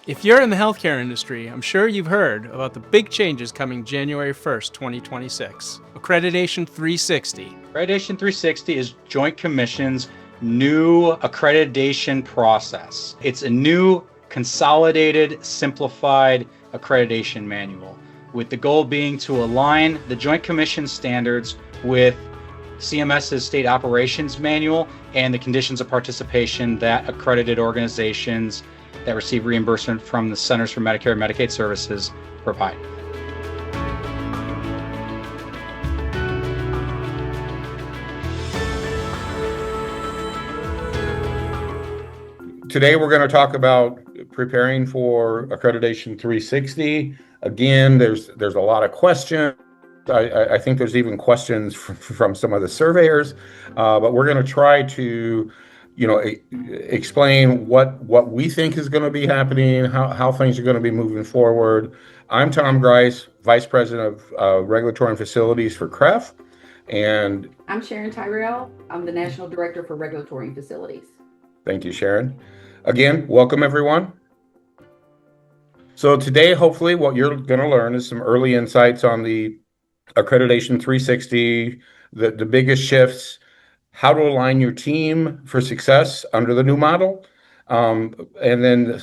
If you're in the healthcare industry, I'm sure you've heard about the big changes coming January 1st, 2026. Accreditation 360. Accreditation 360 is Joint Commission's new accreditation process. It's a new consolidated, simplified accreditation manual, with the goal being to align the Joint Commission standards with CMS's State Operations Manual and the conditions of participation that accredited organizations that receive reimbursement from the Centers for Medicare and Medicaid Services provide. Today we're going to talk about preparing for Accreditation 360. Again, there's a lot of questions. I think there's even questions from some of the surveyors, but we're going to try to explain what we think is going to be happening, how things are going to be moving forward. I'm Tom Grice, Vice President of Regulatory and Facilities for CREF. And I'm Sharon Tyrrell. I'm the National Director for Regulatory and Facilities. Thank you, Sharon. Again, welcome everyone. So today, hopefully, what you're going to learn is some early insights on the Accreditation 360, the biggest shifts, how to align your team for success under the new model, and then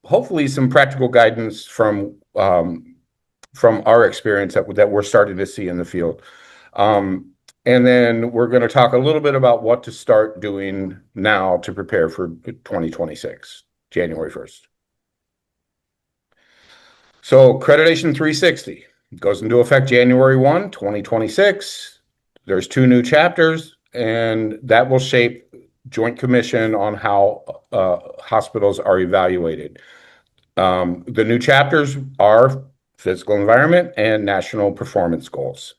hopefully some practical guidance from our experience that we're starting to see in the field. And then we're going to talk a little bit about what to start doing now to prepare for 2026, January 1st. So Accreditation 360 goes into effect January 1, 2026. There's 2 new chapters, and that will shape Joint Commission on how hospitals are evaluated. The new chapters are physical environment and national performance goals.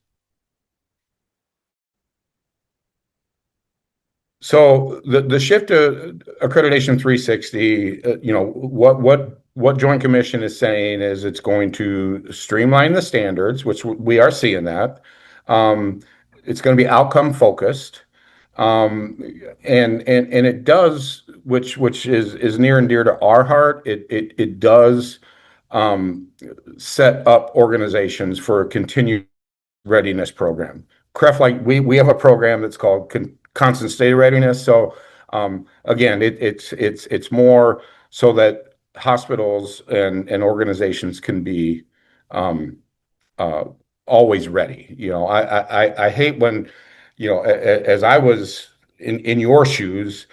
So the shift to Accreditation 360, what Joint Commission is saying is it's going to streamline the standards, which we are seeing that. It's going to be outcome focused, and it does, which is near and dear to our heart. It does set up organizations for a continued readiness program. CREF, we have a program that's called constant state of readiness. So again, it's more so that hospitals and organizations can be always ready. I hate when, as I was in your shoes,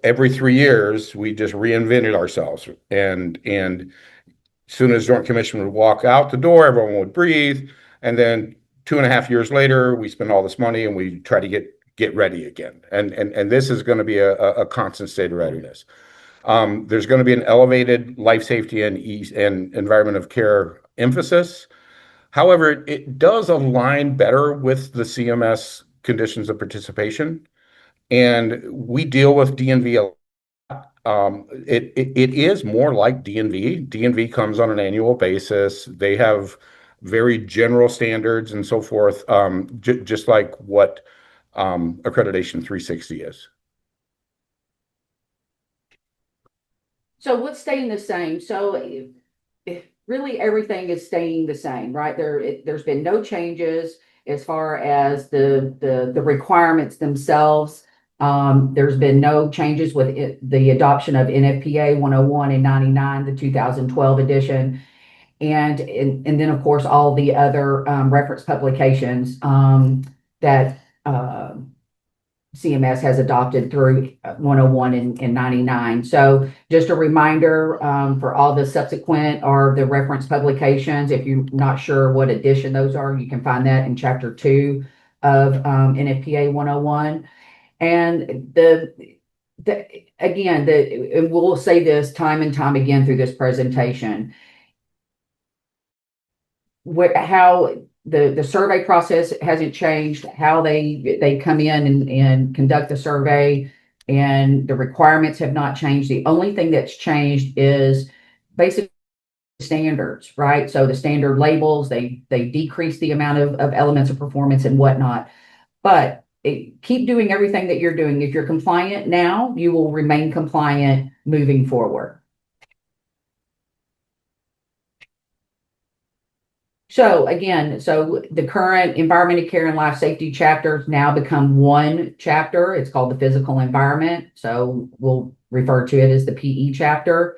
every 3 years we just reinvented ourselves, and as soon as Joint Commission would walk out the door, everyone would breathe, and then 2.5 years later, we spend all this money and we try to get ready again. And this is going to be a constant state of readiness. There's going to be an elevated life safety and environment of care emphasis. However, it does align better with the CMS conditions of participation. And we deal with D&V a lot. It is more like D&V. D&V comes on an annual basis. They have very general standards and so forth, just like what Accreditation 360 is. So what's staying the same? So really everything is staying the same, right? There's been no changes as far as the requirements themselves. There's been no changes with the adoption of NFPA 101 and 99, the 2012 edition. And then, of course, all the other reference publications that CMS has adopted through 101 and 99. So just a reminder for all the subsequent or the reference publications, if you're not sure what edition those are, you can find that in Chapter 2 of NFPA 101. And and we'll say this time and time again through this presentation, how the survey process hasn't changed, how they come in and conduct the survey, and the requirements have not changed. The only thing that's changed is basically standards, right? So the standard labels, they decrease the amount of elements of performance and whatnot. But keep doing everything that you're doing. If you're compliant now, you will remain compliant moving forward. So again, so the current environmental care and life safety chapters now become one chapter. It's called the physical environment. So we'll refer to it as the PE chapter.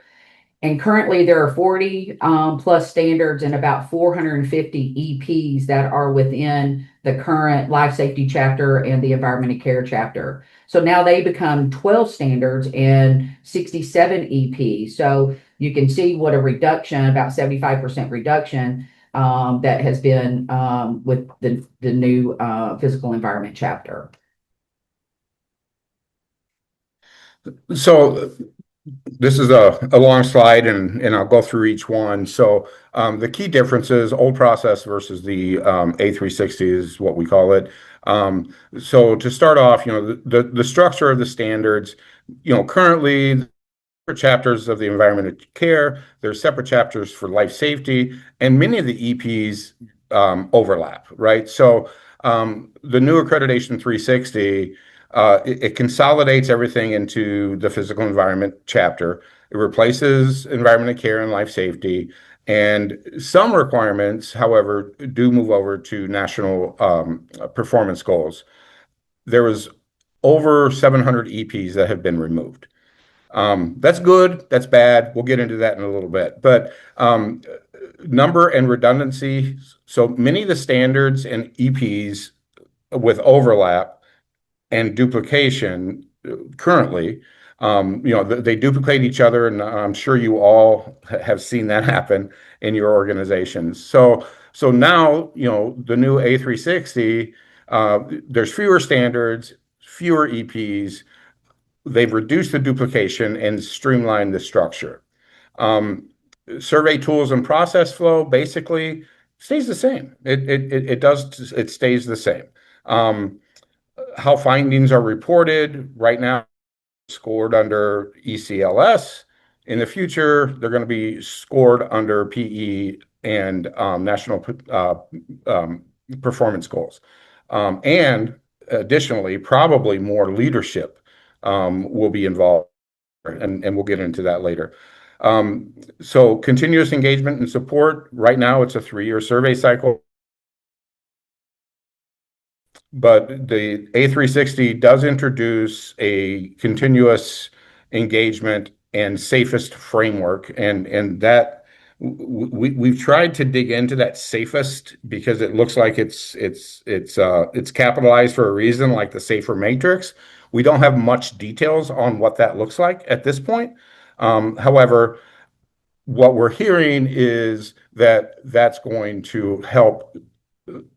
And currently there are 40 plus standards and about 450 EPs that are within the current life safety chapter and the environmental care chapter. So now they become 12 standards and 67 EPs. So you can see what a reduction, about 75% reduction that has been with the new physical environment chapter. So this is a long slide, and I'll go through each one. So the key differences, old process versus the A360 is what we call it. So to start off, the structure of the standards, currently chapters of the environmental care, there's separate chapters for life safety, and many of the EPs overlap, right? So the new Accreditation 360, it consolidates everything into the physical environment chapter. It replaces environmental care and life safety, and some requirements, however, do move over to national performance goals. There was over 700 EPs that have been removed. That's good, that's bad. We'll get into that in a little bit. But number and redundancy. So many of the standards and EPs with overlap and duplication currently, they duplicate each other, and I'm sure you all have seen that happen in your organizations. So now, the new A360, there's fewer standards, fewer EPs. They've reduced the duplication and streamlined the structure. Survey tools and process flow basically stays the same. It stays the same. How findings are reported right now, scored under ECLS. In the future, they're going to be scored under PE and national performance goals. And additionally, probably more leadership will be involved, and we'll get into that later. So continuous engagement and support, right now it's a 3-year survey cycle, but the A360 does introduce a continuous engagement and safest framework, and that we've tried to dig into that safest because it looks like it's capitalized for a reason, like the safer matrix. We don't have much details on what that looks like at this point. However, what we're hearing is that that's going to help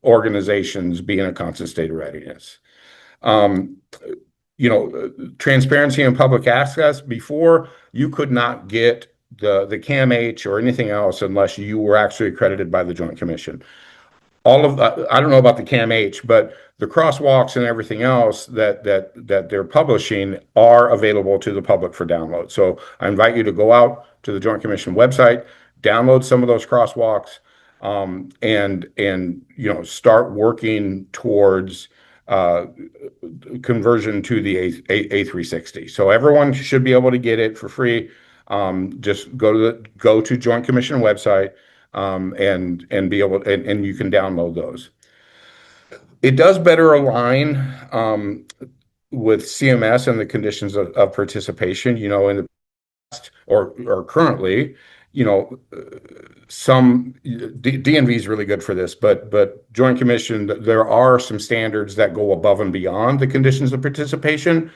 organizations be in a constant state of readiness. Transparency and public access. Before, you could not get the CAMH or anything else unless you were actually accredited by the Joint Commission. I don't know about the CAMH, but the crosswalks and everything else that they're publishing are available to the public for download. So I invite you to go out to the Joint Commission website, download some of those crosswalks, and start working towards conversion to the A360. So everyone should be able to get it for free. Just go to Joint Commission website, and be able, and you can download those. It does better align with CMS and the conditions of participation. In the past or currently, some DNV is really good for this, but Joint Commission, there are some standards that go above and beyond the conditions of participation.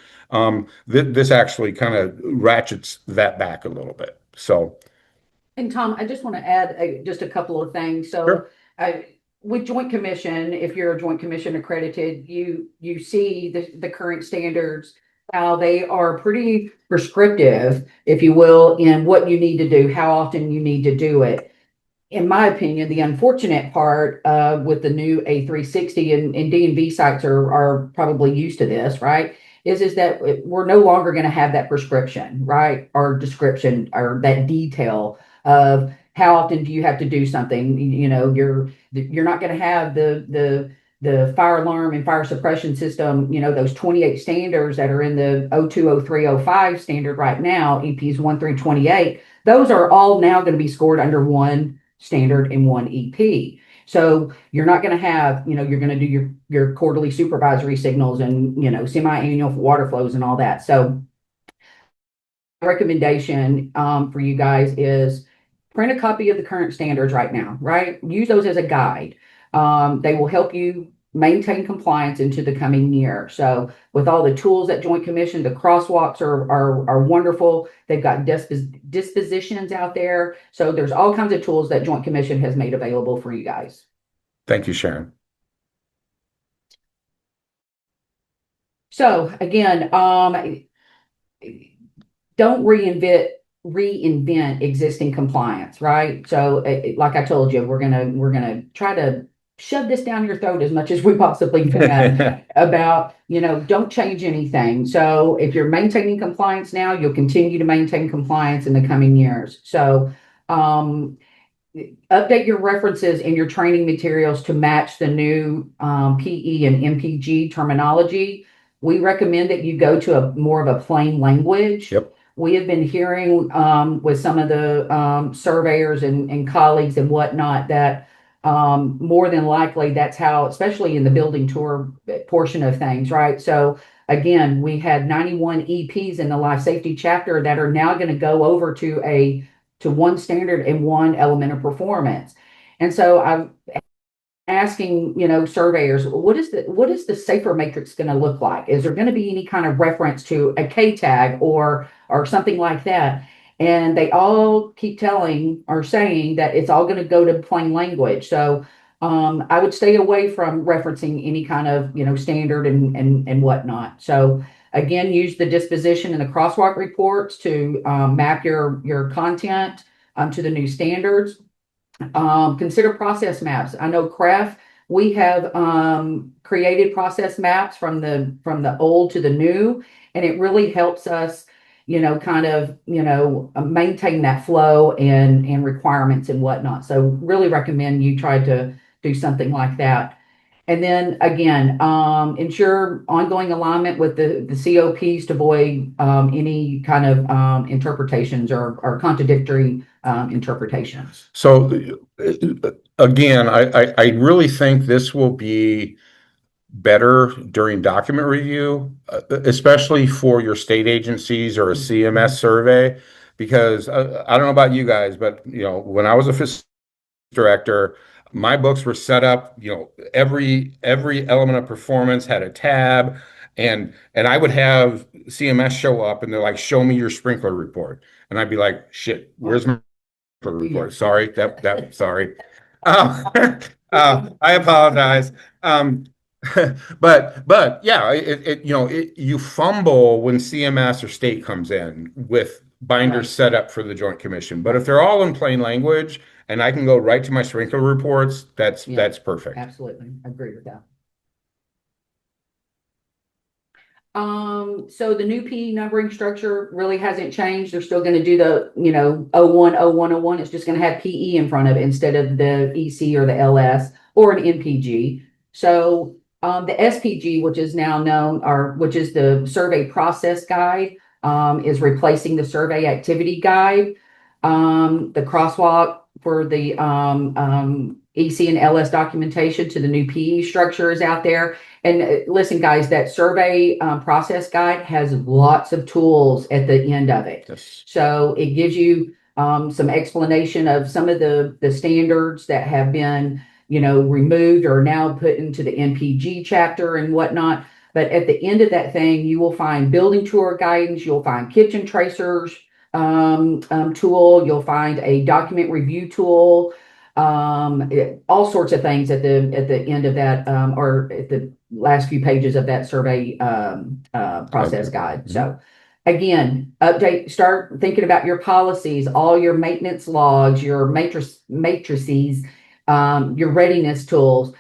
This actually kind of ratchets that back a little bit. So. And Tom, I just want to add just a couple of things. So Sure. With Joint Commission, if you're a Joint Commission accredited, you see the current standards, how they are pretty prescriptive, if you will, in what you need to do, how often you need to do it. In my opinion, the unfortunate part with the new A360 and DNV sites are probably used to this, right? Is that we're no longer going to have that prescription, right? Or description or that detail of how often do you have to do something. You're not going to have the fire alarm and fire suppression system, those 28 standards that are in the 02, 03, 05 standard right now, EPs 1 through 28. Those are all now going to be scored under one standard and one EP. So you're not going to have, you're going to do your quarterly supervisory signals and, semi-annual water flows and all that. So recommendation for you guys is print a copy of the current standards right now, right? Use those as a guide. They will help you maintain compliance into the coming year. So with all the tools at Joint Commission, the crosswalks are wonderful. They've got dispositions out there. So there's all kinds of tools that Joint Commission has made available for you guys. Thank you, Sharon. So again, don't reinvent existing compliance, right? So like I told you, we're gonna try to shove this down your throat as much as we possibly can about, don't change anything. So if you're maintaining compliance now, you'll continue to maintain compliance in the coming years. So update your references in your training materials to match the new PE and MPG terminology. We recommend that you go to more of a plain language. Yep. We have been hearing with some of the surveyors and colleagues and whatnot that more than likely that's how, especially in the building tour portion of things, right? So again, we had 91 EPs in the life safety chapter that are now going to go over to one standard and one element of performance. And so I'm asking, surveyors, what is the safer matrix going to look like? Is there going to be any kind of reference to a K tag or something like that? And they all keep saying that it's all going to go to plain language. So I would stay away from referencing any kind of, standard and whatnot. So again, use the disposition and the crosswalk reports to map your content to the new standards. Consider process maps. I know CREF, we have created process maps from the old to the new, and it really helps us, maintain that flow and requirements and whatnot. So really recommend you try to do something like that. And then again, ensure ongoing alignment with the COPs to avoid any kind of interpretations or contradictory interpretations. So again, I really think this will be better during document review, especially for your state agencies or a CMS survey, because I don't know about you guys, but when I was a facility director, my books were set up, every element of performance had a tab, and I would have CMS show up and they're like, show me your sprinkler report. And I'd be like, shit, where's my sprinkler report? Sorry, sorry. I apologize. But yeah, you fumble when CMS or state comes in with binders set up for the Joint Commission. But if they're all in plain language and I can go right to my sprinkler reports, that's perfect. Absolutely. I agree with that. So the new PE numbering structure really hasn't changed. They're still going to do the, 01, 01, 01. It's just going to have PE in front of it instead of the EC or the LS or an MPG. So the SPG, which is now known, which is the survey process guide, is replacing the survey activity guide. The crosswalk for the EC and LS documentation to the new PE structure is out there. And listen, guys, that survey process guide has lots of tools at the end of it. Yes. So it gives you some explanation of some of the standards that have been removed or now put into the MPG chapter and whatnot. But at the end of that thing, you will find building tour guidance. You'll find kitchen tracers tool. You'll find a document review tool. All sorts of things at the end of that, or at the last few pages of that survey process guide. Mm-hmm. So again, start thinking about your policies, all your maintenance logs, your matrices, your readiness tools.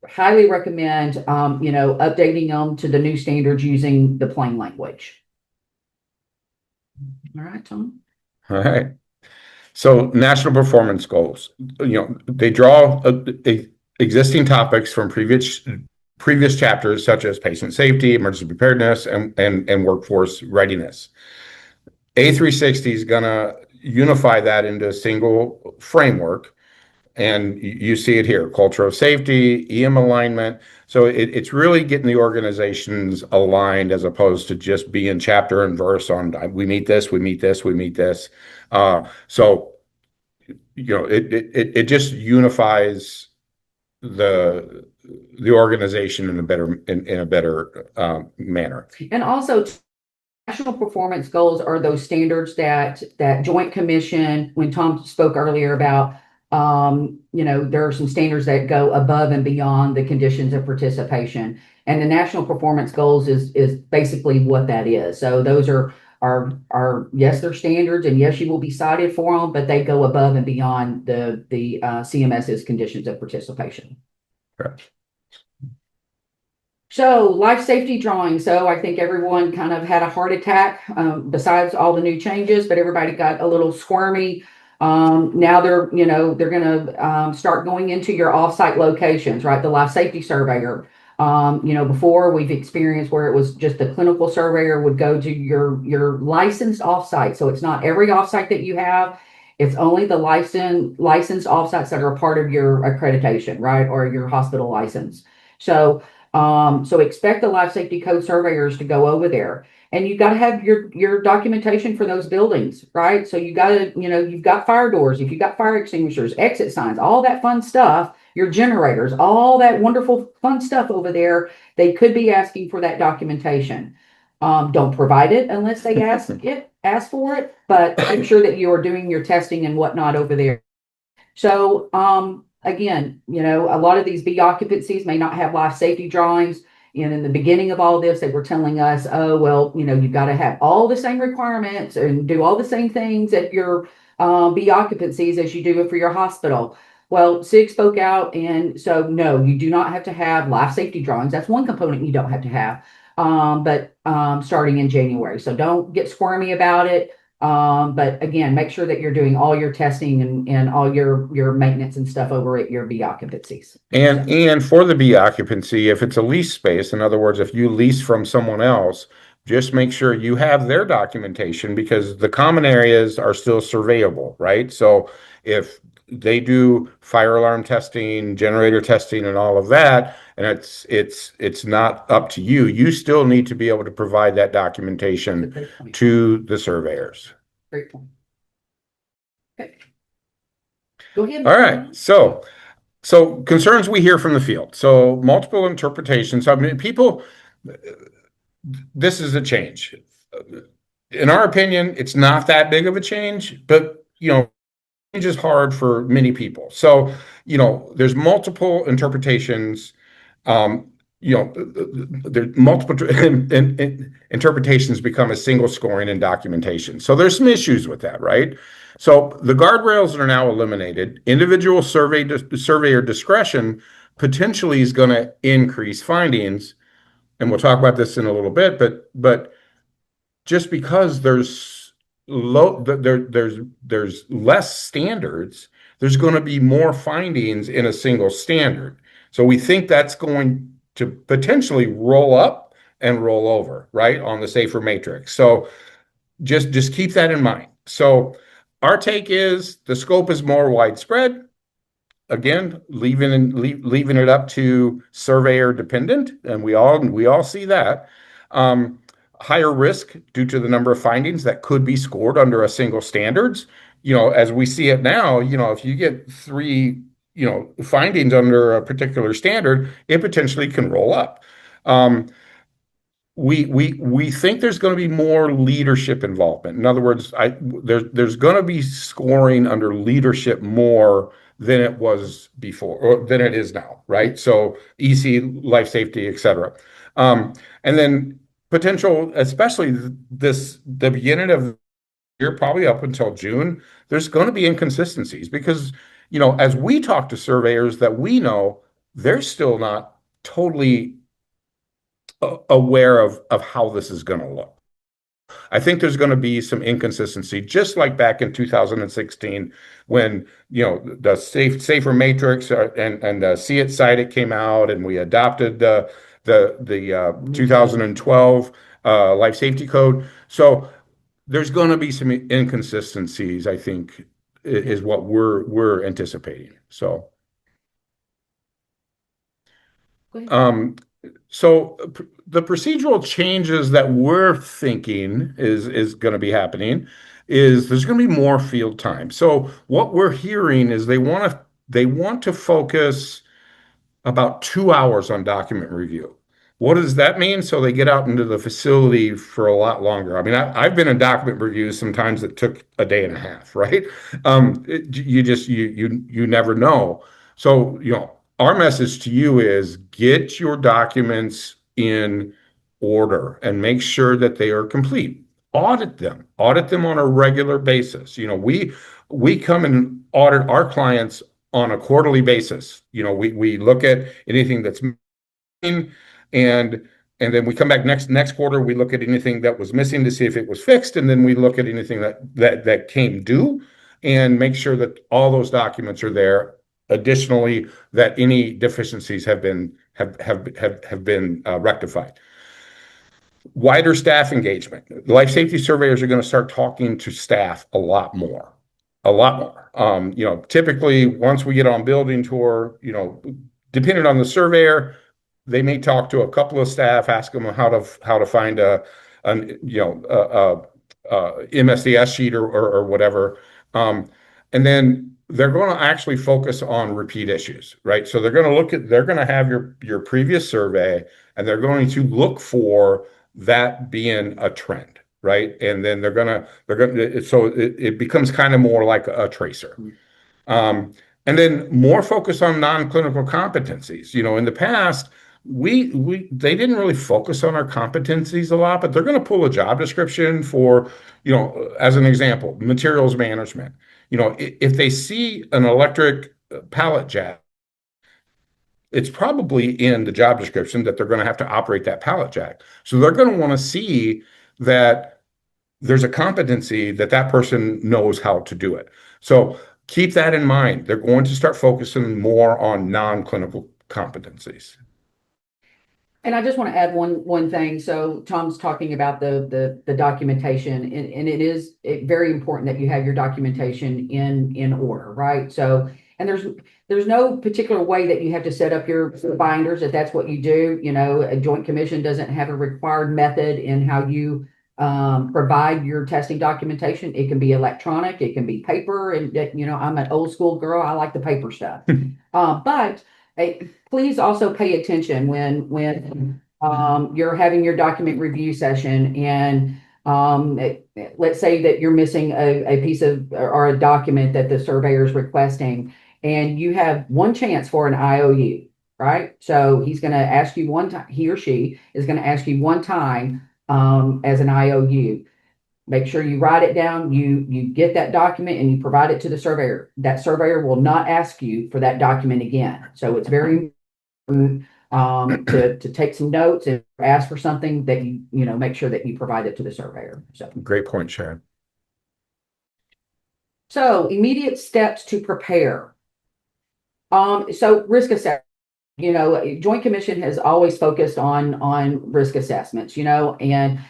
Highly recommend, updating them to the new standards using the plain language. All right, Tom. All right. So national performance goals, they draw existing topics from previous chapters, such as patient safety, emergency preparedness, and workforce readiness. A360 is going to unify that into a single framework. And you see it here, culture of safety, EM alignment. So it's really getting the organizations aligned as opposed to just being chapter and verse on we meet this, we meet this, we meet this. So it just unifies the organization in a better manner. And also, national performance goals are those standards that Joint Commission, when Tom spoke earlier about, there are some standards that go above and beyond the conditions of participation. And the national performance goals is basically what that is. So those are yes, they're standards, and yes, you will be cited for them, but they go above and beyond the CMS's conditions of participation. Correct. So life safety drawing. So I think everyone kind of had a heart attack, besides all the new changes, but everybody got a little squirmy. Now they're going to start going into your offsite locations, right? The life safety surveyor. Before we've experienced where it was just the clinical surveyor would go to your licensed offsite. So it's not every offsite that you have. It's only the licensed offsites that are a part of your accreditation, right? Or your hospital license. So expect the life safety code surveyors to go over there, and you got to have your documentation for those buildings, right? So you got to, you've got fire doors, if you've got fire extinguishers, exit signs, all that fun stuff, your generators, all that wonderful fun stuff over there. They could be asking for that documentation. Don't provide it unless they ask for it, but make sure that you are doing your testing and whatnot over there. So, again, a lot of these B occupancies may not have life safety drawings. And in the beginning of all this, they were telling us, oh, well, you've got to have all the same requirements and do all the same things at your B occupancies as you do it for your hospital. Well, SIG spoke out, and so no, you do not have to have life safety drawings. That's one component you don't have to have, but starting in January. So don't get squirmy about it. But again, make sure that you're doing all your testing and all your maintenance and stuff over at your B occupancies. And for the B occupancy, if it's a lease space, in other words, if you lease from someone else, just make sure you have their documentation, because the common areas are still surveyable, right? So if they do fire alarm testing, generator testing, and all of that, and it's not up to you. You still need to be able to provide that documentation to the surveyors. Great point. Okay. Go ahead. All right. So concerns we hear from the field. So multiple interpretations. I mean, people, this is a change. In our opinion, it's not that big of a change, but change is hard for many people. So, there's multiple interpretations. There's multiple interpretations become a single scoring and documentation. So there's some issues with that, right? So the guardrails are now eliminated. Individual surveyor discretion potentially is going to increase findings, and we'll talk about this in a little bit. But just because there's less standards, there's going to be more findings in a single standard. So we think that's going to potentially roll up and roll over, right, on the safer matrix. So just keep that in mind. So our take is the scope is more widespread. Again, leaving it up to surveyor dependent, and we all see that. Higher risk due to the number of findings that could be scored under a single standards. As we see it now, if you get 3 findings under a particular standard, it potentially can roll up. We think there's going to be more leadership involvement. In other words, there's going to be scoring under leadership more than it was before, or than it is now, right? So EC, life safety, et cetera. And then potential, especially the beginning of the year, probably up until June, there's going to be inconsistencies because, as we talk to surveyors that we know, they're still not totally aware of how this is going to look. I think there's going to be some inconsistency, just like back in 2016 when the safer matrix and the See It, Cite It came out, and we adopted the 2012 life safety code. So there's going to be some inconsistencies, I think, is what we're anticipating. So. Go ahead. The procedural changes that we're thinking is going to be happening is there's going to be more field time. So what we're hearing is they want to focus about 2 hours on document review. What does that mean? So they get out into the facility for a lot longer. I mean, I've been in document reviews sometimes that took a day and a half, right? You never know. So, our message to you is get your documents in order and make sure that they are complete. Audit them on a regular basis. We come and audit our clients on a quarterly basis. We look at anything that's missing, and then we come back next quarter. We look at anything that was missing to see if it was fixed, and then we look at anything that came due, and make sure that all those documents are there. Additionally, that any deficiencies have been rectified. Wider staff engagement. Life safety surveyors are going to start talking to staff a lot more. Typically once we get on building tour, depending on the surveyor, they may talk to a couple of staff, ask them how to find a MSDS sheet or whatever, and then they're going to actually focus on repeat issues, right? So they're going to have your previous survey, and they're going to look for that being a trend, right? And then so it becomes kind of more like a tracer. And then more focus on non-clinical competencies. In the past, they didn't really focus on our competencies a lot, but they're going to pull a job description for, as an example, materials management. If they see an electric pallet jack, it's probably in the job description that they're going to have to operate that pallet jack. So they're going to want to see that there's a competency that person knows how to do it. So keep that in mind. They're going to start focusing more on non-clinical competencies. And I just want to add one thing. So Tom's talking about the documentation, and it is very important that you have your documentation in order, right? So, and there's no particular way that you have to set up your binders if that's what you do. A Joint Commission doesn't have a required method in how you provide your testing documentation. It can be electronic, it can be paper, and I'm an old school girl. I like the paper stuff, but. Please also pay attention when you're having your document review session, and let's say that you're missing a piece of or a document that the surveyor is requesting, and you have one chance for an IOU, right? So he's going to ask you one time, he or she is going to ask you one time as an IOU. Make sure you write it down, you get that document, and you provide it to the surveyor. That surveyor will not ask you for that document again. So it's very important to take some notes and ask for something that you make sure that you provide it to the surveyor. So great point, Sharon. So immediate steps to prepare. So risk assessment. Joint Commission has always focused on risk assessments, and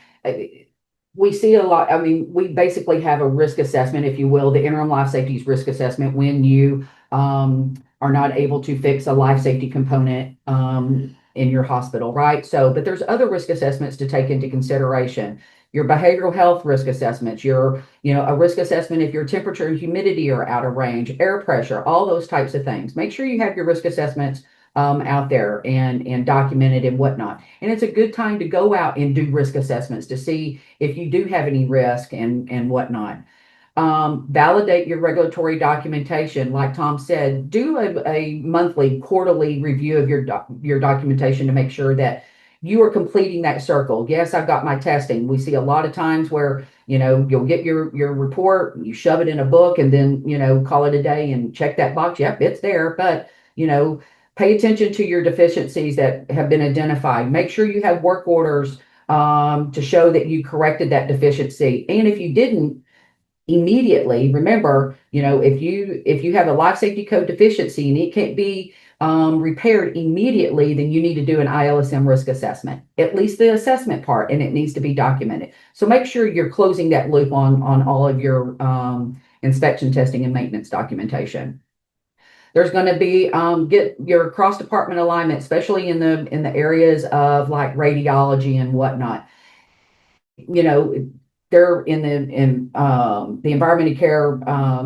we see a lot. I mean, we basically have a risk assessment, if you will, the interim life safety risk assessment when you are not able to fix a life safety component in your hospital, right? So, but there's other risk assessments to take into consideration. Your behavioral health risk assessments, a risk assessment if your temperature and humidity are out of range, air pressure, all those types of things. Make sure you have your risk assessments out there and documented and whatnot. And it's a good time to go out and do risk assessments to see if you do have any risk and whatnot. Validate your regulatory documentation. Like Tom said, do a monthly, quarterly review of your documentation to make sure that you are completing that circle. Yes, I've got my testing. We see a lot of times where, you'll get your report, you shove it in a book, and then, call it a day and check that box. Yep, it's there. But, pay attention to your deficiencies that have been identified. Make sure you have work orders to show that you corrected that deficiency. And if you didn't, immediately remember, if you have a life safety code deficiency and it can't be repaired immediately, then you need to do an ILSM risk assessment, at least the assessment part, and it needs to be documented. So make sure you're closing that loop on all of your inspection, testing, and maintenance documentation. There's going to be get your cross department alignment, especially in the areas of like radiology and whatnot. They're the environmental care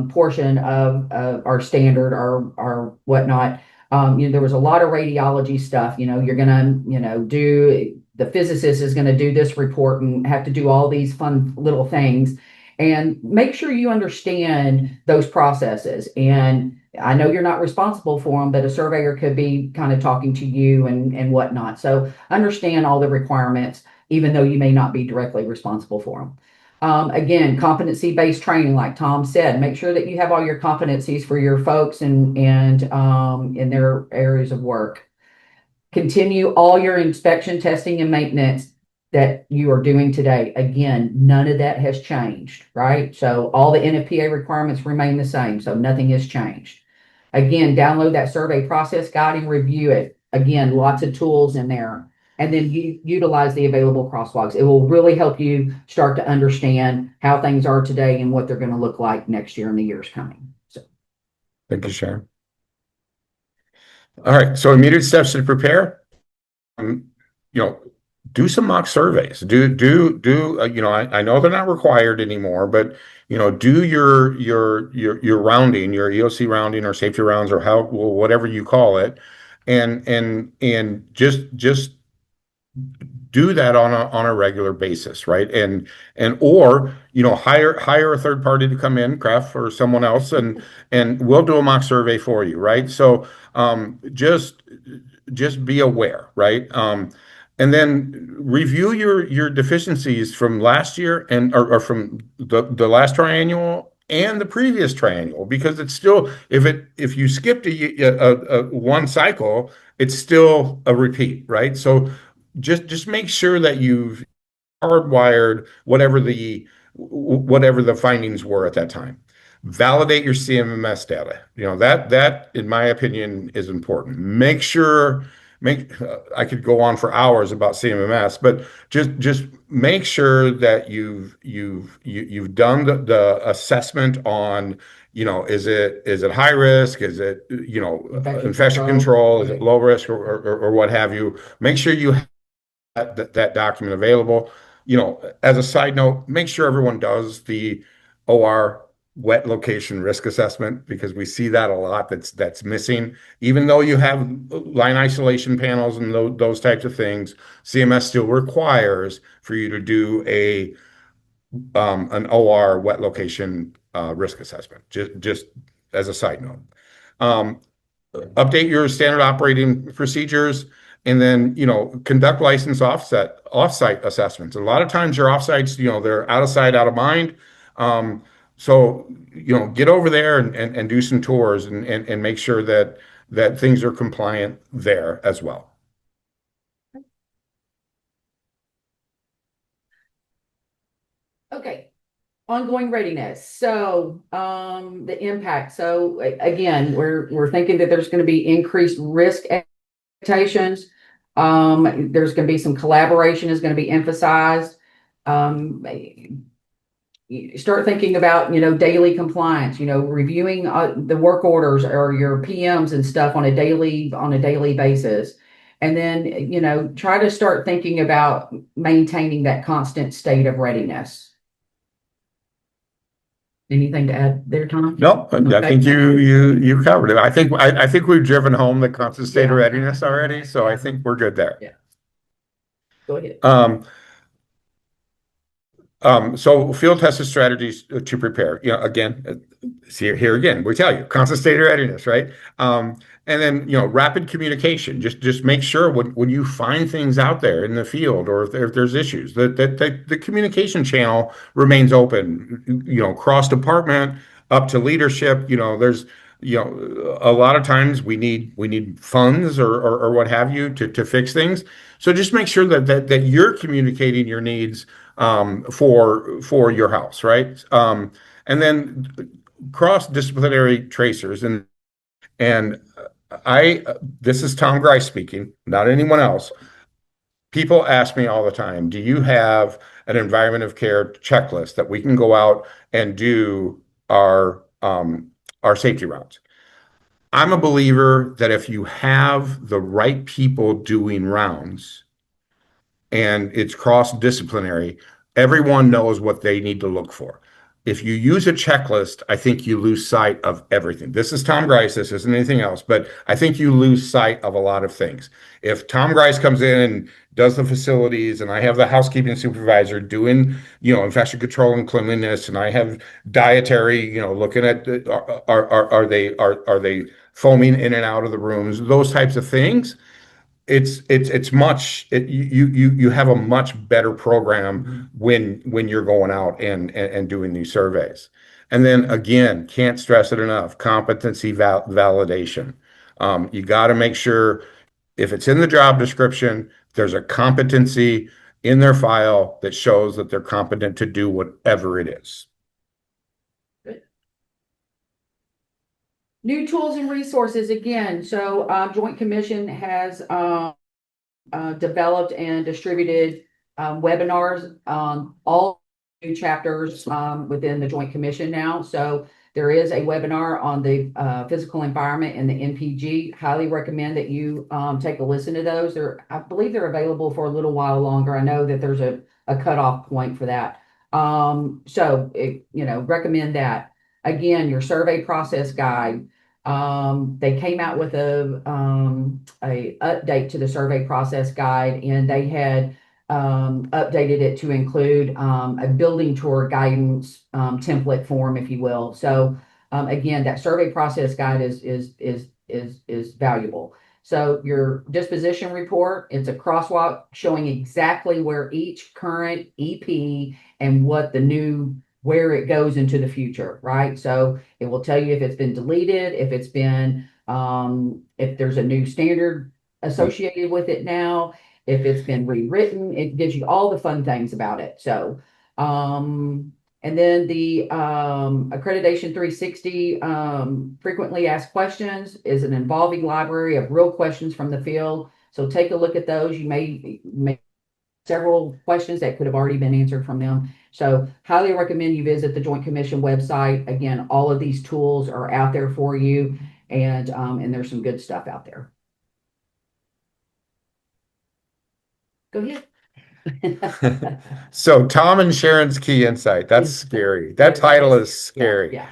portion of our standard, our whatnot. There was a lot of radiology stuff. You're gonna do the physicist is going to do this report and have to do all these fun little things, and make sure you understand those processes. And I know you're not responsible for them, but a surveyor could be kind of talking to you and whatnot. So understand all the requirements, even though you may not be directly responsible for them. Again, competency-based training, like Tom said, make sure that you have all your competencies for your folks and in their areas of work. Continue all your inspection, testing, and maintenance that you are doing today. Again, none of that has changed, right? So all the NFPA requirements remain the same, so nothing has changed. Again, download that survey process guide and review it. Again, lots of tools in there. And then you utilize the available crosswalks. It will really help you start to understand how things are today and what they're going to look like next year and the years coming. So, Thank you, Sharon. All right, so immediate steps to prepare. Do some mock surveys. I know they're not required anymore, but do your rounding, your EOC rounding or safety rounds or whatever you call it, and just do that on a regular basis, right? Or hire a third party to come in, Craft or someone else, and we'll do a mock survey for you, right? So just be aware, right? And then review your deficiencies from last year or from the last triennial and the previous triennial, because it's still, if you skipped a one cycle, it's still a repeat, right? So just make sure that you've hardwired whatever the findings were at that time. Validate your CMMS data. That in my opinion is important. Make sure. I could go on for hours about CMMS, but just make sure that you've done the assessment on, is it high risk? Is it infection control? Is it low risk or what have you? Make sure you have that document available. As a side note, make sure everyone does the OR wet location risk assessment, because we see that a lot that's missing. Even though you have line isolation panels and those types of things, CMS still requires for you to do an OR wet location risk assessment, just as a side note. Update your standard operating procedures, and then conduct license offsite assessments. A lot of times your offsites, they're out of sight, out of mind. So get over there and do some tours and make sure that things are compliant there as well. okay. Ongoing readiness. So the impact. So again, we're thinking that there's going to be increased risk expectations. There's going to be some collaboration is going to be emphasized. You start thinking about, daily compliance, reviewing the work orders or your PMs and stuff on a daily basis. And then, try to start thinking about maintaining that constant state of readiness. Anything to add there, Tom? No, I think you covered it. I think we've driven home the constant state of readiness already, so I think we're good there. Yeah. Go ahead. So field tested strategies to prepare. Again, here again, we tell you constant state of readiness, right? And then rapid communication. Just make sure when you find things out there in the field, or if there's issues, that the communication channel remains open. Cross department up to leadership. There's a lot of times we need funds or what have you to fix things. So just make sure that you're communicating your needs for your house, right? And then cross-disciplinary tracers, and this is Tom Grice speaking, not anyone else. People ask me all the time, do you have an environment of care checklist that we can go out and do our safety rounds. I'm a believer that if you have the right people doing rounds and it's cross-disciplinary, everyone knows what they need to look for. If you use a checklist, I think you lose sight of everything. This is Tom Grice, this isn't anything else, but I think you lose sight of a lot of things. If Tom Grice comes in and does the facilities, and I have the housekeeping supervisor doing, infection control and cleanliness, and I have dietary, looking at are they foaming in and out of the rooms, those types of things. You have a much better program when you're going out and doing these surveys. And then again, can't stress it enough, competency validation. You got to make sure if it's in the job description, there's a competency in their file that shows that they're competent to do whatever it is. New tools and resources again. So Joint Commission has developed and distributed webinars on all new chapters within the Joint Commission now. So there is a webinar on the physical environment and the NPG. Highly recommend that you take a listen to those. I believe they're available for a little while longer. I know that there's a cutoff point for that. Recommend that. Again, your survey process guide. They came out with a update to the survey process guide, and they had updated it to include a building tour guidance template form, if you will. So again, that survey process guide is valuable. So your disposition report, it's a crosswalk showing exactly where each current EP and where it goes into the future, right? So it will tell you if it's been deleted, if it's been, if there's a new standard associated with it now, if it's been rewritten, it gives you all the fun things about it. So, and then the Accreditation 360 frequently asked questions is an involving library of real questions from the field. So take a look at those. You may several questions that could have already been answered from them. So highly recommend you visit the Joint Commission website. Again, all of these tools are out there for you, and there's some good stuff out there. Go ahead. So Tom and Sharon's key insight. That's scary. That title is scary. Yeah.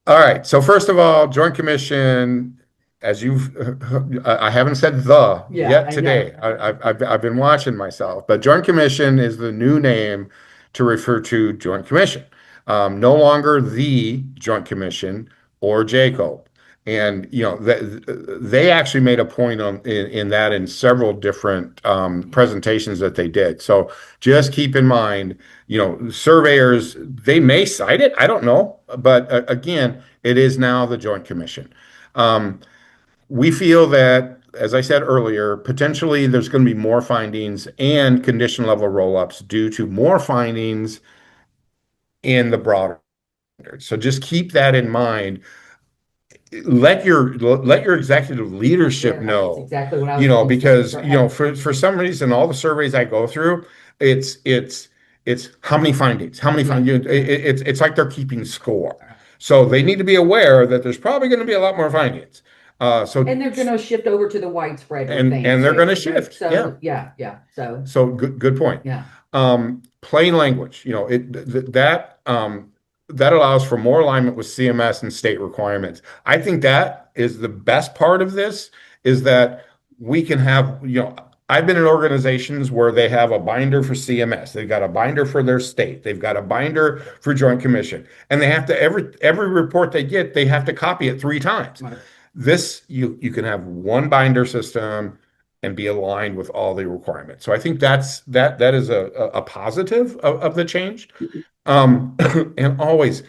All right. So first of all, Joint Commission, as I haven't said yet today. I've been watching myself, but Joint Commission is the new name to refer to Joint Commission. No longer the Joint Commission or JCO. And they actually made a point in that in several different presentations that they did. So just keep in mind, surveyors, they may cite it, I don't know, but again, it is now the Joint Commission. We feel that, as I said earlier, potentially there's going to be more findings and condition level roll-ups due to more findings in the broader standards. So just keep that in mind. Let your executive leadership know, exactly what I was because for some reason all the surveys I go through, it's how many findings, it's like they're keeping score. So they need to be aware that there's probably going to be a lot more findings. And they're going to shift over to the widespread and they're going to shift. So So good point. Yeah. Plain language, that allows for more alignment with CMS and state requirements. I think that is the best part of this, is that we can have, I've been in organizations where they have a binder for CMS, they've got a binder for their state, they've got a binder for Joint Commission, and they have to, every report they get, they have to copy it 3 times. Right. This, you can have one binder system and be aligned with all the requirements. So I think that is a positive of the change. And always,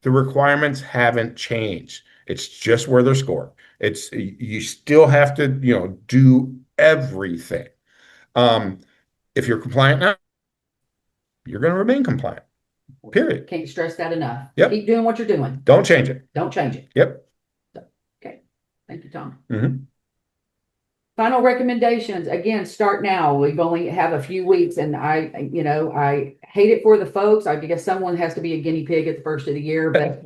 the requirements haven't changed. It's just where they're scored. You still have to, do everything. If you're compliant now, you're going to remain compliant. Period. Can't stress that enough. Yep. Keep doing what you're doing. Don't change it. Don't change it. Yep. Okay. Thank you, Tom. Mm-hmm. Final recommendations, again, start now. We've only have a few weeks, and I hate it for the folks. I guess someone has to be a guinea pig at the first of the year, but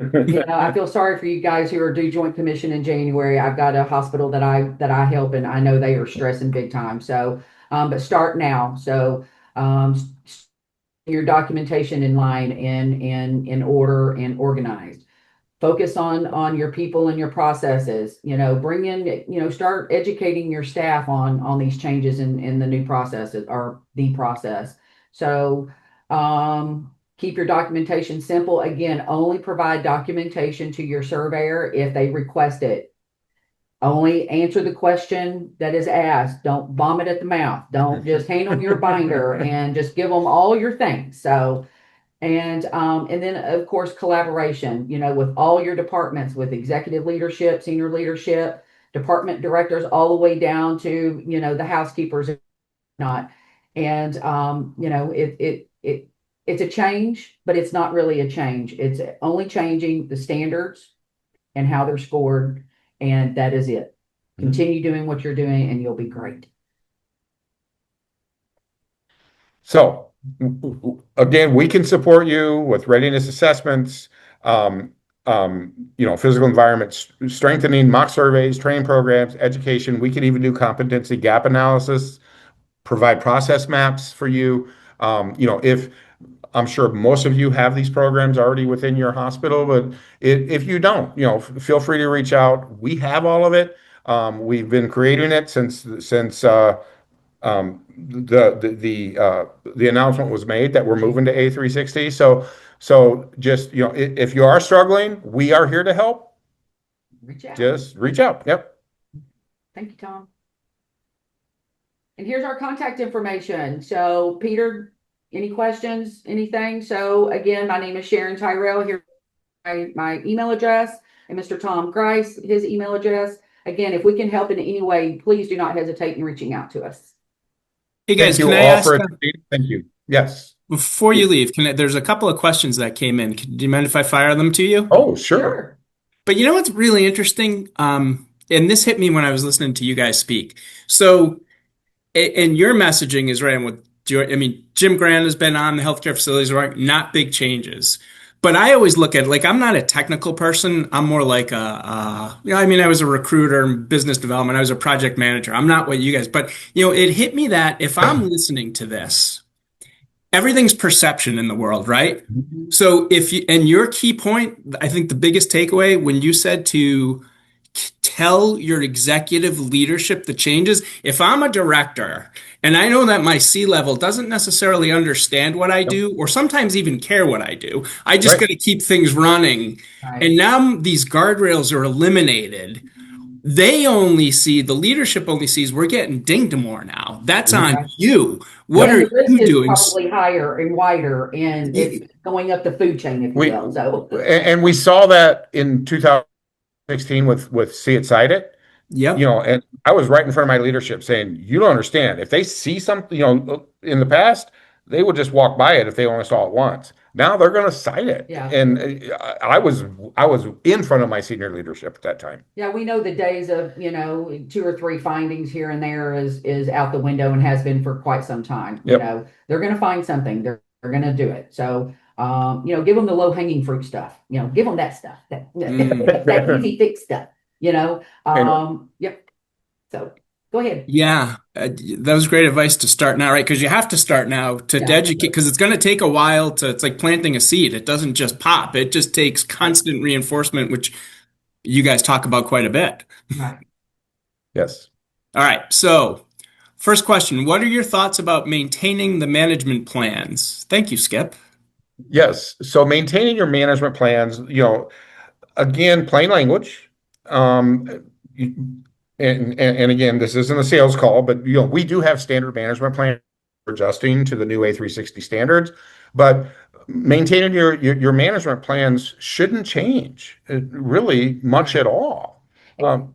I feel sorry for you guys who are due Joint Commission in January. I've got a hospital that I help, and I know they are stressing big time. So, but start now. So, your documentation in line and in order and organized. Focus on your people and your processes, bring in, start educating your staff on these changes in the new processes or the process. So, keep your documentation simple. Again, only provide documentation to your surveyor if they request it. Only answer the question that is asked. Don't vomit at the mouth. Don't just hand them your binder and just give them all your things. So, and then of course collaboration, with all your departments, with executive leadership, senior leadership, department directors, all the way down to the housekeepers and not. And it's a change, but it's not really a change. It's only changing the standards and how they're scored, and that is it. Continue doing what you're doing, and you'll be great. So, again, we can support you with readiness assessments, physical environment strengthening, mock surveys, training programs, education. We can even do competency gap analysis, provide process maps for you. If I'm sure most of you have these programs already within your hospital, but if you don't, feel free to reach out. We have all of it. We've been creating it since the announcement was made that we're moving to A360. So just, if you are struggling, we are here to help. Reach out. Just reach out. Yep. Thank you, Tom. And here's our contact information. So Peter, any questions, anything? So again, my name is Sharon Tyrrell. Here, my email address, and Mr. Tom Grice, his email address. Again, if we can help in any way, please do not hesitate in reaching out to us. Hey guys, Thank you can I all ask? for attending. Thank you. Yes. Before you leave, there's a couple of questions that came in. Do you mind if I fire them to you? Oh, sure. But you know what's really interesting? And this hit me when I was listening to you guys speak. So, and your messaging is right on with, Jim Grant has been on the healthcare facilities, right? Not big changes. But I always look at it like I'm not a technical person. I'm more like I was a recruiter in business development. I was a project manager. I'm not what you guys, but it hit me that if I'm listening to this, everything's perception in the world, right? Mm-hmm. So and your key point, I think the biggest takeaway when you said to tell your executive leadership the changes. If I'm a director and I know that my C-level doesn't necessarily understand what I do or sometimes even care what I do, I just got to keep things running. Right. And now these guardrails are eliminated. The leadership only sees we're getting dinged more now. That's on you. What are you doing? Probably higher and wider, and it's going up the food chain, if you will. So, and we saw that in 2016 with See It, Cite It. Yeah. And I was right in front of my leadership saying, you don't understand. If they see something, in the past, they would just walk by it if they only saw it once. Now they're going to cite it. Yeah. And I was in front of my senior leadership at that time. Yeah, we know the days of, 2 or 3 findings here and there is out the window and has been for quite some time. Yep. They're going to find something. They're going to do it. So, give them the low hanging fruit stuff. Give them that stuff, that easy fix stuff. Yep. So go ahead. Yeah, that was great advice to start now, right? Because you have to start now to educate, because it's going to take a while it's like planting a seed. It doesn't just pop. It just takes constant reinforcement, which you guys talk about quite a bit. Right. Yes. All right. So first question, what are your thoughts about maintaining the management plans? Thank you, Skip. Yes. So maintaining your management plans, again, plain language. And again, this isn't a sales call, but we do have standard management plans adjusting to the new A360 standards, but maintaining your management plans shouldn't change really much at all.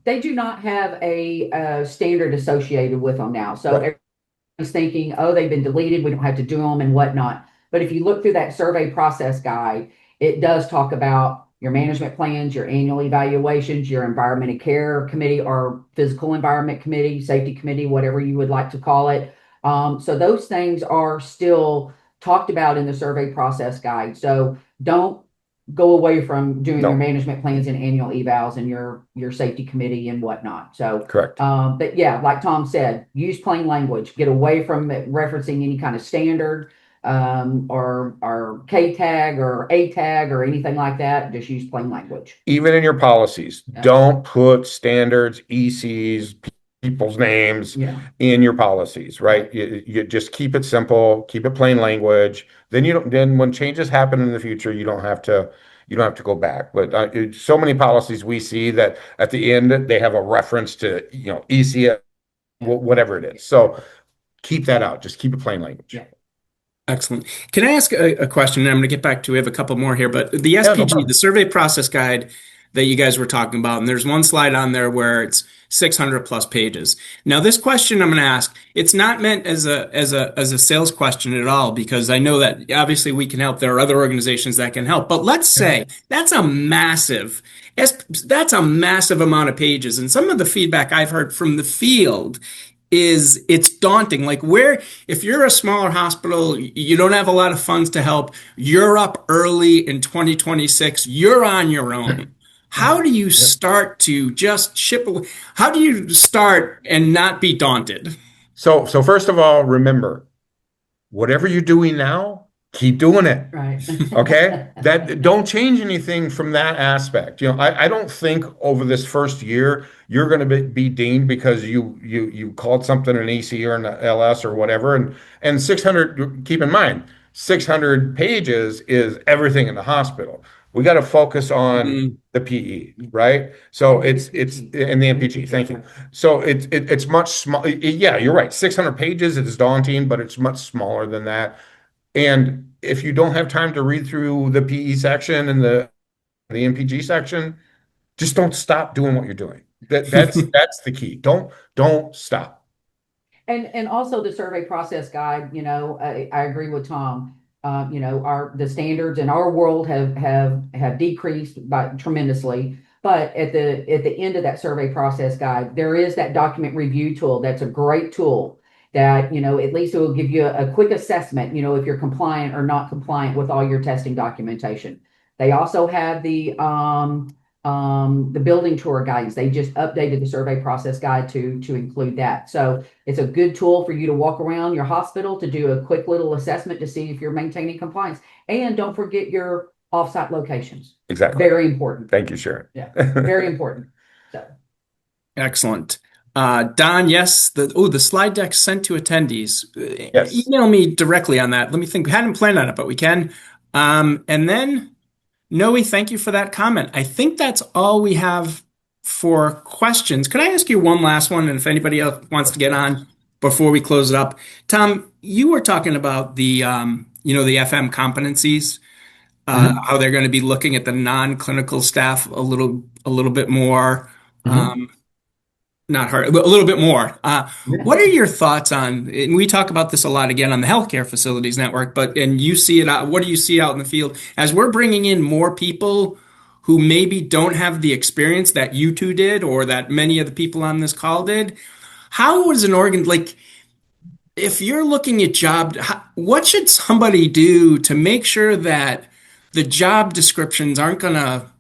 They do not have a standard associated with them now. So everyone's thinking, oh, they've been deleted, we don't have to do them and whatnot. But if you look through that survey process guide, it does talk about your management plans, your annual evaluations, your environment and care committee or physical environment committee, safety committee, whatever you would like to call it. So those things are still talked about in the survey process guide. So don't go away from doing your management plans and annual evals and your safety committee and whatnot. So Correct. but yeah, like Tom said, use plain language. Get away from referencing any kind of standard or K tag or A tag or anything like that. Just use plain language. Even in your policies, don't put standards, ECs, people's names in your policies, right? You just keep it simple, keep it plain language. Then when changes happen in the future, you don't have to go back. But so many policies we see that at the end they have a reference to EC, whatever it is. So keep that out. Just keep it plain language. Yeah. Excellent. Can I ask a question? And I'm going to get back to, we have a couple more here, but the SPG, the survey process guide that you guys were talking about, and there's one slide on there where it's 600 plus pages. Now, this question I'm going to ask, it's not meant as a sales question at all, because I know that obviously we can help. There are other organizations that can help, but let's say that's a massive amount of pages. And some of the feedback I've heard from the field is it's daunting. Like, if you're a smaller hospital, you don't have a lot of funds to help, you're up early in 2026, you're on your own. How do you start to just ship away? How do you start and not be daunted? So first of all, remember, whatever you're doing now, keep doing it. Right. Okay? Don't change anything from that aspect. I don't think over this first year you're going to be deemed because you called something an EC or an LS or whatever. And 600, keep in mind, 600 pages is everything in the hospital. We got to focus on the PE, right? So it's in the MPG. Thank you. So it's much smaller. Yeah, you're right. 600 pages is daunting, but it's much smaller than that. And if you don't have time to read through the PE section and the MPG section, just don't stop doing what you're doing. That's the key. Don't stop. And also the survey process guide, I agree with Tom. The standards in our world have decreased tremendously. But at the end of that survey process guide, there is that document review tool. That's a great tool that, at least it will give you a quick assessment, if you're compliant or not compliant with all your testing documentation. They also have the building tour guidance. They just updated the survey process guide to include that. So it's a good tool for you to walk around your hospital to do a quick little assessment to see if you're maintaining compliance. And don't forget your offsite locations. Exactly. Very important. Thank you, Sharon. Yeah, very important. So. Excellent. Don, yes, the slide deck sent to attendees. Yes. Email me directly on that. Let me think. We hadn't planned on it, but we can. And then Noe, thank you for that comment. I think that's all we have for questions. Could I ask you one last one? And if anybody else wants to get on before we close it up. Tom, you were talking about the FM competencies, how they're going to be looking at the non-clinical staff a little bit more, not hard, but a little bit more. What are your thoughts on, and we talk about this a lot again on the Healthcare Facilities Network, and you see it out, what do you see out in the field as we're bringing in more people who maybe don't have the experience that you two did or that many of the people on this call did? How is an organ, like, if you're looking at what should somebody do to make sure that the job descriptions aren't going to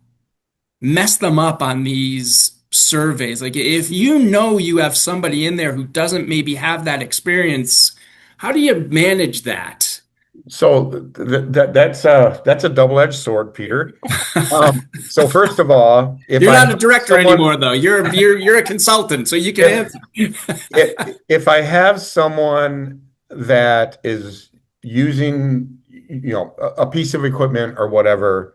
mess them up on these surveys? Like, if you have somebody in there who doesn't maybe have that experience, how do you manage that? So that's a double-edged sword, Peter. So first of all, if you're not a director anymore, though, you're a consultant, so you can answer. If I have someone that is using, a piece of equipment or whatever,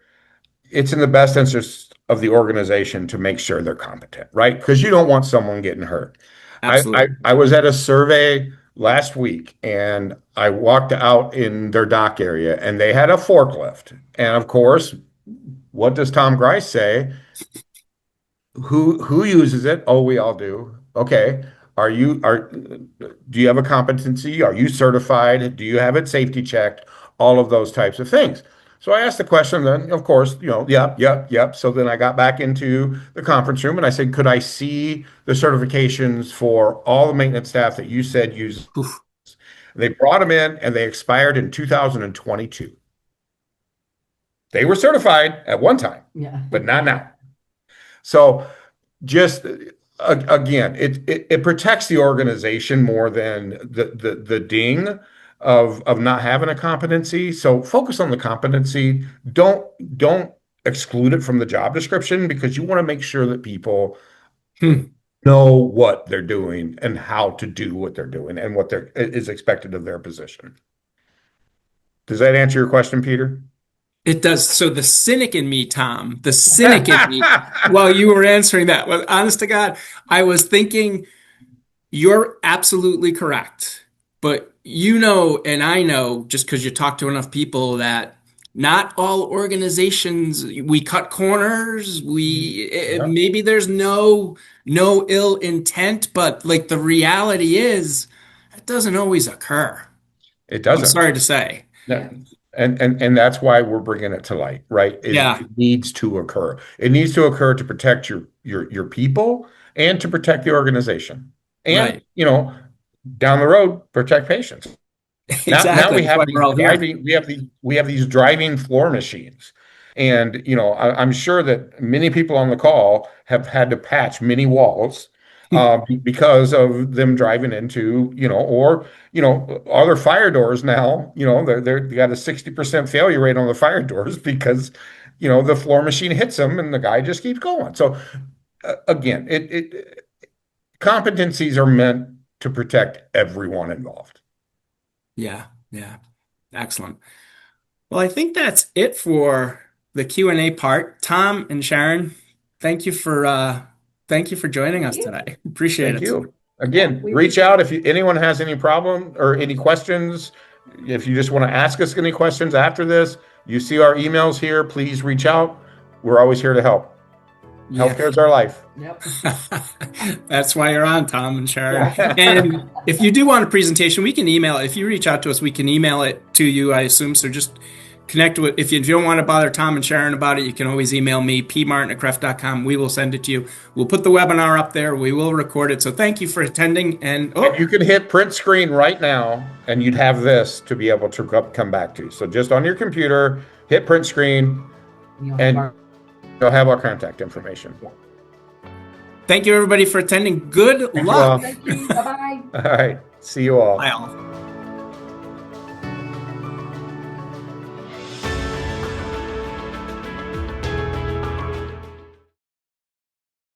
it's in the best interest of the organization to make sure they're competent, right? Because you don't want someone getting hurt. Absolutely. I was at a survey last week and I walked out in their dock area and they had a forklift. And of course, what does Tom Grice say? Who uses it? Oh, we all do. Okay. Do you have a competency? Are you certified? Do you have it safety checked? All of those types of things. So I asked the question then, of course, yep. So then I got back into the conference room and I said, could I see the certifications for all the maintenance staff that you said use? Oof. They brought them in and they expired in 2022. They were certified at one time, Yeah. but not now. So just again, it protects the organization more than the ding of not having a competency. So focus on the competency. Don't exclude it from the job description, because you want to make sure that people Hmm. know what they're doing and how to do what they're doing and what is expected of their position. Does that answer your question, Peter? It does. So the cynic in me, Tom, the cynic in me, while you were answering that, well, honest to God, I was thinking you're absolutely correct. But you know, and I know, just because you talk to enough people, that not all organizations, we cut corners. Yeah. Maybe there's no ill intent, but like the reality is, it doesn't always occur. It I'm doesn't. sorry to say. Yeah. And that's why we're bringing it to light, right? Yeah, It needs to occur. It needs to occur to protect your people and to protect the organization. And, right. down the road, protect patients. Now Exactly. we That's have why these we're all here. driving driving floor machines. And, I'm sure that many people on the call have had to patch many walls because of them driving into, other fire doors now, they got a 60% failure rate on the fire doors because, the floor machine hits them and the guy just keeps going. So again, competencies are meant to protect everyone involved. Yeah, yeah. Excellent. Well, I think that's it for the Q&A part. Tom and Sharon, thank you for joining Thank us you. today. Appreciate Thank it. you. Yeah, Again, we reach appreciate out it. if anyone has any problem or any questions. If you just want to ask us any questions after this, you see our emails here, please reach out. We're always here to help. Yeah. Healthcare is our life. Yep. That's why you're on, Tom and Sharon. Yeah. And if you do want a presentation, we can email it. If you reach out to us, we can email it to you, I assume. So just connect with, if you don't want to bother Tom and Sharon about it, you can always email me, pmartin@cref.com. We will send it to you. We'll put the webinar up there. We will record it. So thank you for attending. And And you can hit print screen right now, and you'd have this to be able to come back to. So just on your computer, hit print screen, You'll have and our- you'll have our contact information. thank you, everybody, for attending. Good you luck. all. Thank you. Bye-bye. All right. See you all. Bye all.